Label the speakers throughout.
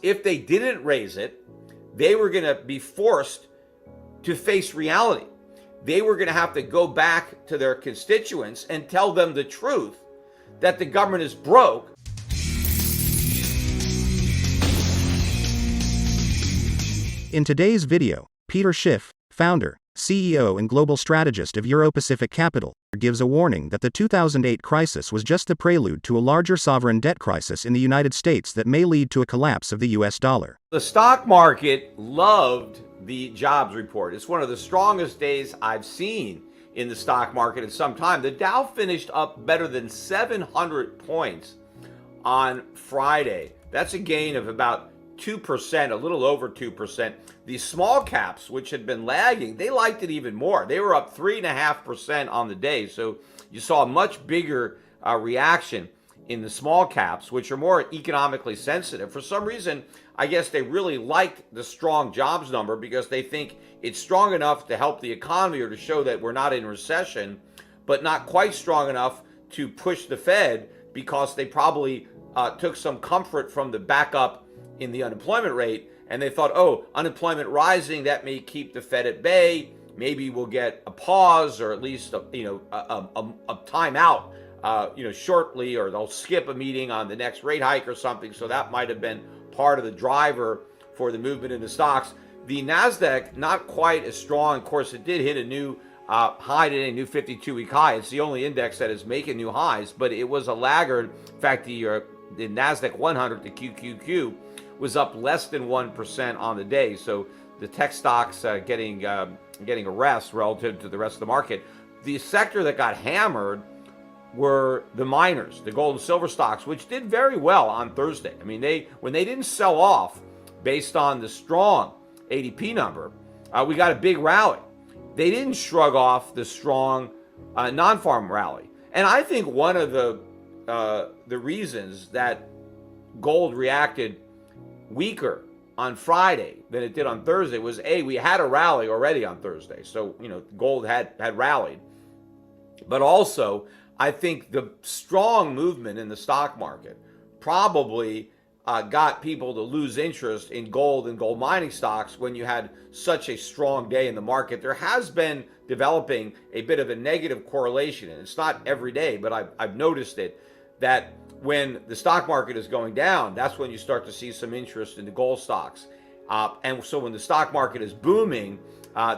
Speaker 1: If they didn't raise it, they were going to be forced to face reality. They were going to have to go back to their constituents and tell them the truth that the government is broke.
Speaker 2: In today's video, Peter Schiff, founder, CEO and global strategist of Euro-Pacific Capital, gives a warning that the 2008 crisis was just the prelude to a larger sovereign debt crisis in the United States that may lead to a collapse of the US dollar.
Speaker 1: The stock market loved the jobs report. It's one of the strongest days I've seen in the stock market in some time. The Dow finished up better than 700 points on Friday. That's a gain of about 2%, a little over 2%. The small caps, which had been lagging, they liked it even more. They were up 3.5% on the day. So you saw a much bigger reaction in the small caps, which are more economically sensitive. For some reason, I guess they really liked the strong jobs number because they think it's strong enough to help the economy or to show that we're not in recession, but not quite strong enough to push the Fed because they probably took some comfort from the backup in the unemployment rate, and they thought, oh, unemployment rising, that may keep the Fed at bay. Maybe we'll get a pause or at least a timeout, shortly, or they'll skip a meeting on the next rate hike or something. So that might have been part of the driver for the movement in the stocks. The Nasdaq, not quite as strong. Of course, it did hit a new high today, a new 52-week high. It's the only index that is making new highs, but it was a laggard. In fact, the Nasdaq 100, the QQQ, was up less than 1% on the day. So the tech stocks getting a rest relative to the rest of the market. The sector that got hammered were the miners, the gold and silver stocks, which did very well on Thursday. I mean, when they didn't sell off based on the strong ADP number, we got a big rally. They didn't shrug off the strong non-farm rally. And I think one of the reasons that gold reacted weaker on Friday than it did on Thursday was we had a rally already on Thursday. So, gold had rallied. But also, I think the strong movement in the stock market probably got people to lose interest in gold and gold mining stocks when you had such a strong day in the market. There has been developing a bit of a negative correlation, and it's not every day, but I've noticed it, that when the stock market is going down, that's when you start to see some interest in the gold stocks. And so when the stock market is booming,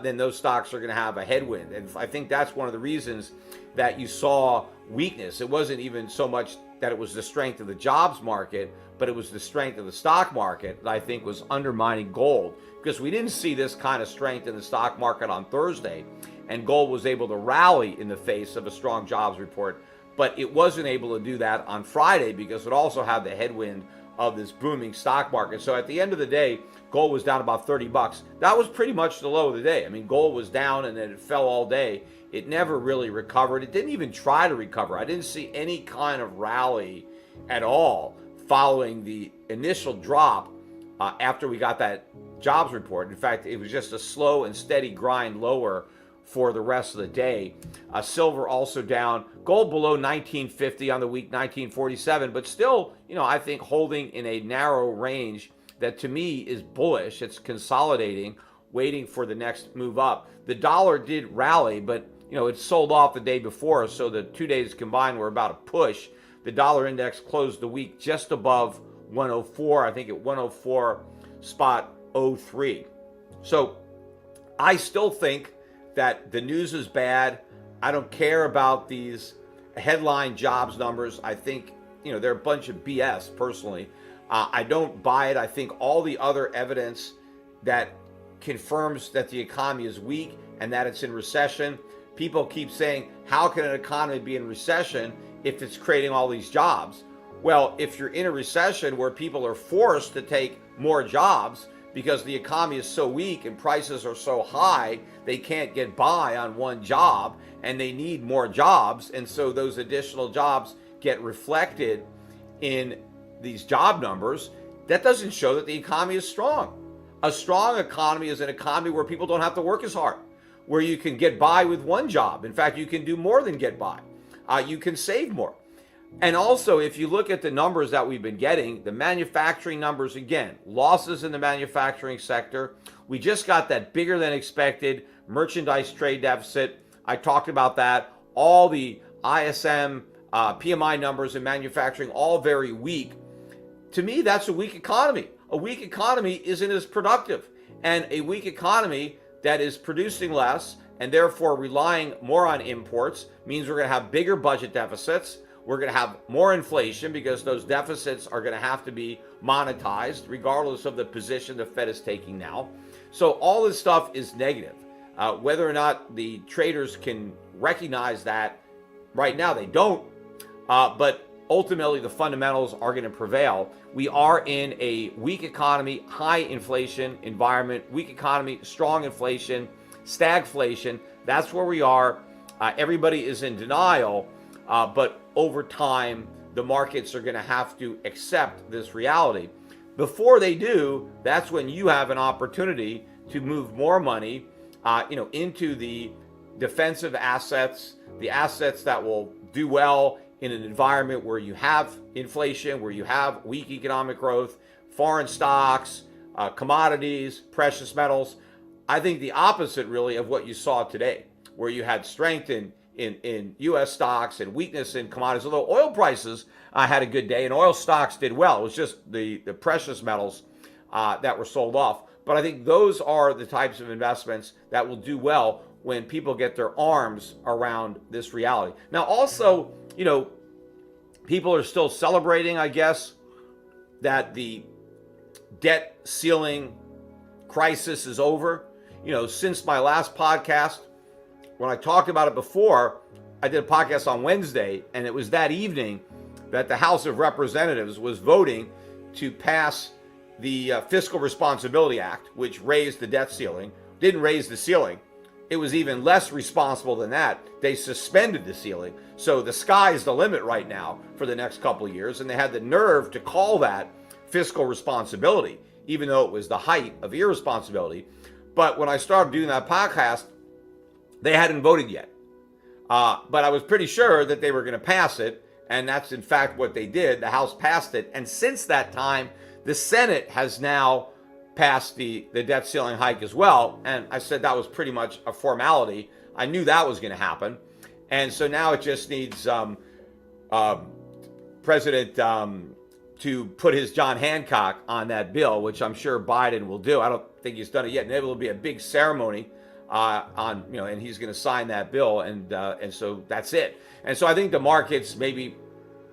Speaker 1: then those stocks are going to have a headwind. And I think that's one of the reasons that you saw weakness. It wasn't even so much that it was the strength of the jobs market, but it was the strength of the stock market that I think was undermining gold, because we didn't see this kind of strength in the stock market on Thursday, and gold was able to rally in the face of a strong jobs report. But it wasn't able to do that on Friday because it also had the headwind of this booming stock market. So at the end of the day, gold was down about 30 bucks. That was pretty much the low of the day. I mean, gold was down and then it fell all day. It never really recovered. It didn't even try to recover. I didn't see any kind of rally at all following the initial drop after we got that jobs report. In fact, it was just a slow and steady grind lower for the rest of the day. Silver also down. Gold below 1950 on the week, 1947, but still, I think holding in a narrow range that to me is bullish. It's consolidating, waiting for the next move up. The dollar did rally, but it sold off the day before, so the 2 days combined were about a push. The dollar index closed the week just above 104, I think at 104.03. So I still think that the news is bad. I don't care about these headline jobs numbers. I think, they're a bunch of BS personally. I don't buy it. I think all the other evidence that confirms that the economy is weak and that it's in recession, people keep saying, how can an economy be in recession if it's creating all these jobs? Well, if you're in a recession where people are forced to take more jobs because the economy is so weak and prices are so high, they can't get by on one job and they need more jobs. And so those additional jobs get reflected in these job numbers. That doesn't show that the economy is strong. A strong economy is an economy where people don't have to work as hard, where you can get by with one job. In fact, you can do more than get by. You can save more. And also, if you look at the numbers that we've been getting, the manufacturing numbers, again, losses in the manufacturing sector. We just got that bigger than expected merchandise trade deficit. I talked about that. All the ISM, PMI numbers in manufacturing, all very weak. To me, that's a weak economy. A weak economy isn't as productive. And a weak economy that is producing less and therefore relying more on imports means we're going to have bigger budget deficits. We're going to have more inflation because those deficits are going to have to be monetized regardless of the position the Fed is taking now. So all this stuff is negative. Whether or not the traders can recognize that right now, they don't. But ultimately, the fundamentals are going to prevail. We are in a weak economy, high inflation environment, weak economy, strong inflation, stagflation. That's where we are. Everybody is in denial. But over time, the markets are going to have to accept this reality. Before they do, that's when you have an opportunity to move more money, into the defensive assets, the assets that will do well in an environment where you have inflation, where you have weak economic growth, foreign stocks, commodities, precious metals. I think the opposite really of what you saw today, where you had strength in U.S. stocks and weakness in commodities, although oil prices had a good day and oil stocks did well. It was just the precious metals that were sold off. But I think those are the types of investments that will do well when people get their arms around this reality. Now, also, people are still celebrating, I guess, that the debt ceiling crisis is over. Since my last podcast, when I talked about it before, I did a podcast on Wednesday, and it was that evening that the House of Representatives was voting to pass the Fiscal Responsibility Act, which raised the debt ceiling. Didn't raise the ceiling. It was even less responsible than that. They suspended the ceiling. So the sky's the limit right now for the next couple of years, and they had the nerve to call that fiscal responsibility, even though it was the height of irresponsibility. But when I started doing that podcast, they hadn't voted yet. But I was pretty sure that they were going to pass it, and that's in fact what they did. The House passed it, and since that time, the Senate has now passed the debt ceiling hike as well, and I said that was pretty much a formality. I knew that was going to happen, and so now it just needs President to put his John Hancock on that bill, which I'm sure Biden will do. I don't think he's done it yet. Maybe it'll be a big ceremony and he's going to sign that bill, and so that's it. And so I think the markets maybe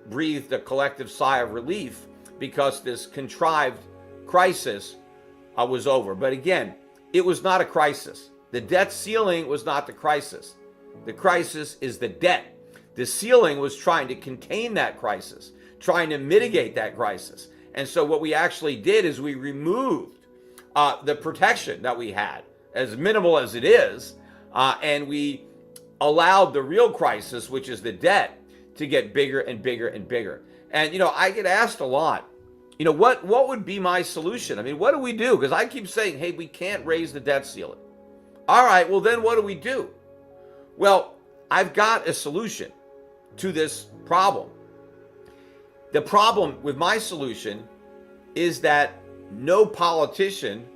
Speaker 1: breathed a collective sigh of relief because this contrived crisis was over. But again, it was not a crisis. The debt ceiling was not the crisis. The crisis is the debt. The ceiling was trying to contain that crisis, trying to mitigate that crisis. And so what we actually did is we removed the protection that we had, as minimal as it is, and we allowed the real crisis, which is the debt, to get bigger and bigger and bigger. And, I get asked a lot, what would be my solution? I mean, what do we do? Because I keep saying, hey, we can't raise the debt ceiling. All right, well, then what do we do? Well, I've got a solution to this problem. The problem with my solution is that no politician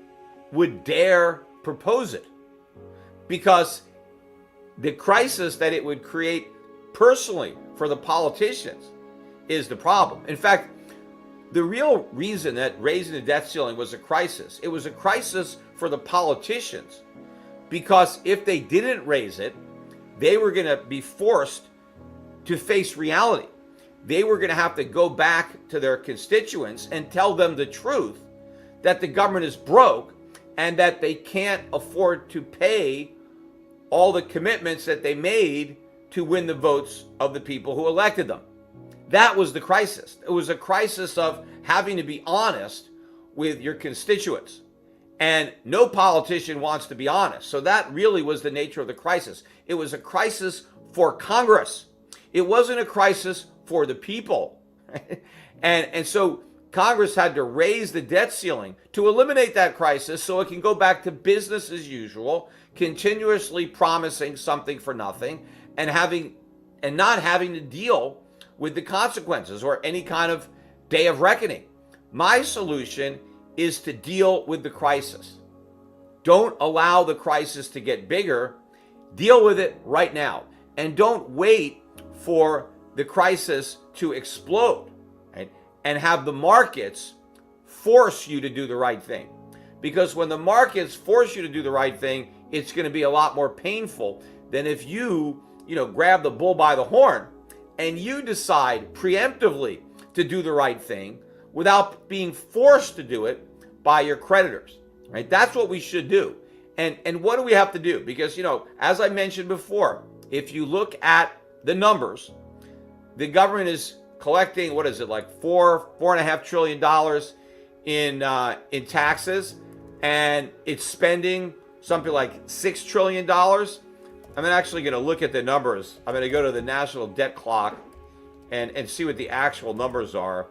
Speaker 1: would dare propose it, because the crisis that it would create personally for the politicians is the problem. In fact, the real reason that raising the debt ceiling was a crisis, it was a crisis for the politicians, because if they didn't raise it, they were going to be forced to face reality. They were going to have to go back to their constituents and tell them the truth, that the government is broke and that they can't afford to pay all the commitments that they made to win the votes of the people who elected them. That was the crisis. It was a crisis of having to be honest with your constituents. And no politician wants to be honest. So that really was the nature of the crisis. It was a crisis for Congress. It wasn't a crisis for the people. And so Congress had to raise the debt ceiling to eliminate that crisis so it can go back to business as usual, continuously promising something for nothing, and not having to deal with the consequences or any kind of day of reckoning. My solution is to deal with the crisis. Don't allow the crisis to get bigger. Deal with it right now. And don't wait for the crisis to explode, right? And have the markets force you to do the right thing. Because when the markets force you to do the right thing, it's going to be a lot more painful than if you grab the bull by the horn and you decide preemptively to do the right thing without being forced to do it by your creditors, right? That's what we should do. And what do we have to do? Because, as I mentioned before, if you look at the numbers, the government is collecting, what is it, like $4.5 trillion in taxes, and it's spending something like $6 trillion. I'm actually going to look at the numbers. I'm going to go to the national debt clock and see what the actual numbers are.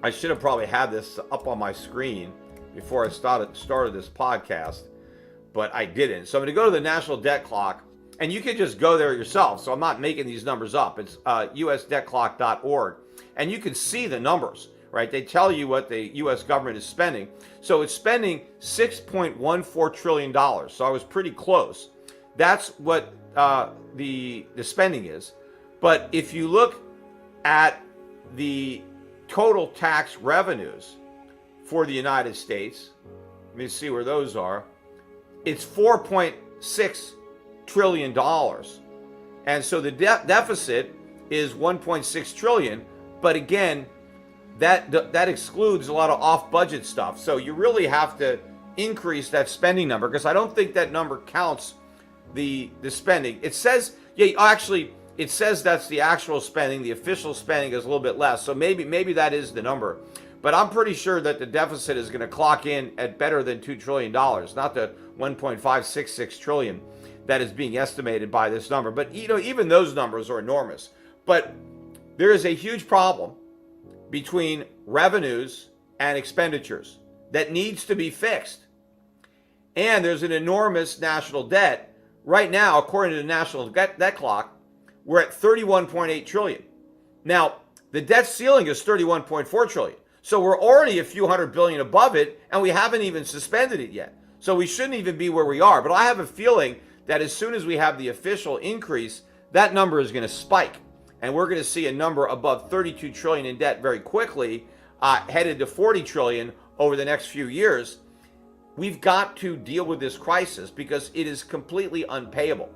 Speaker 1: I should have probably had this up on my screen before I started this podcast, but I didn't. So I'm going to go to the national debt clock, and you can just go there yourself. So I'm not making these numbers up. It's usdebtclock.org, and you can see the numbers, right? They tell you what the U.S. government is spending. So it's spending $6.14 trillion. So I was pretty close. That's what the spending is. But if you look at the total tax revenues for the United States, let me see where those are. It's $4.6 trillion. And so the deficit is $1.6 trillion. But again, that excludes a lot of off-budget stuff. So you really have to increase that spending number, because I don't think that number counts the spending. It says, it says that's the actual spending. The official spending is a little bit less. So maybe that is the number. But I'm pretty sure that the deficit is going to clock in at better than $2 trillion, not the $1.566 trillion that is being estimated by this number. But even those numbers are enormous. But there is a huge problem between revenues and expenditures that needs to be fixed. And there's an enormous national debt. Right now, according to the national debt clock, we're at $31.8 trillion. Now, the debt ceiling is $31.4 trillion. So we're already a few hundred billion above it, and we haven't even suspended it yet. So we shouldn't even be where we are. But I have a feeling that as soon as we have the official increase, that number is going to spike. And we're going to see a number above $32 trillion in debt very quickly, headed to $40 trillion over the next few years. We've got to deal with this crisis because it is completely unpayable.